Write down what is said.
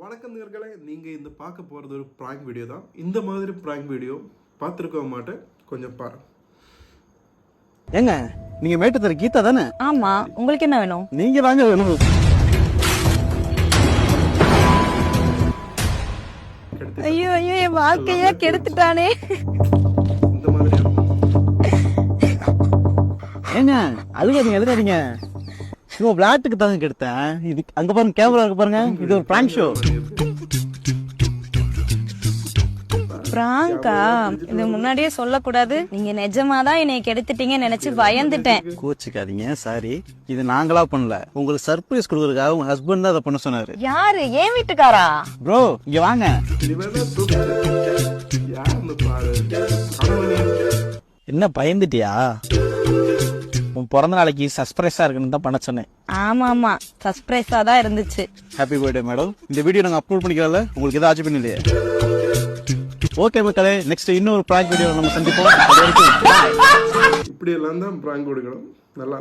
வணக்கம் நேயர்களே, நீங்கள் இந்த பார்க்க போகிறது ஒரு ப்ராங்க் வீடியோ தான். இந்த மாதிரி ப்ராங்க் வீடியோ பார்த்துருக்க மாட்டேன், கொஞ்சம் பாரு. ஏங்க நீங்க மேட்டுத்தர கீதா தானே? ஆமா, உங்களுக்கு என்ன வேணும்? நீங்க தாங்க வேணும். ஐயோ ஐயோ, என் வாழ்க்கையா கெடுத்துட்டானே. இந்த மாதிரி ஏங்க அழுகாதீங்க எதிராதீங்க. இவன் விளையாட்டுக்கு தாங்க கெடுத்தேன். இது அங்க பாருங்க, கேமரா இருக்கு பாருங்க. இது ஒரு பிராங்க் ஷோ. பிராங்கா? இது முன்னாடியே சொல்லக்கூடாது. நீங்க நிஜமாதான் என்னை கெடுத்துட்டீங்கன்னு நினைச்சு பயந்துட்டேன். கோச்சுக்காதீங்க, சாரி. இது நாங்களா பண்ணல, உங்களுக்கு சர்ப்ரைஸ் கொடுக்கறதுக்காக உங்க ஹஸ்பண்ட் தான் அதை பண்ண சொன்னாரு. யாரு? என் வீட்டுக்காரா? ப்ரோ இங்க வாங்க. யாருன்னு பாரு. என்ன பயந்துட்டியா? உன் பிறந்த நாளைக்கு சர்ப்ரைஸா இருக்குன்னு தான் பண்ண சொன்னேன். ஆமா ஆமா, சர்ப்ரைஸா தான் இருந்துச்சு. Happy birthday madam. இந்த வீடியோ நாங்க அப்லோட் பண்ணிக்கல, உங்களுக்கு எதாவது ஆச்சு பண்ணலையே. ஓகே மக்களே, நெக்ஸ்ட் இன்னொரு பிராங்க் வீடியோ நம்ம சந்திப்போம். இப்படி எல்லாம் தான் ப்ராங்க் கொடுக்கணும். நல்லா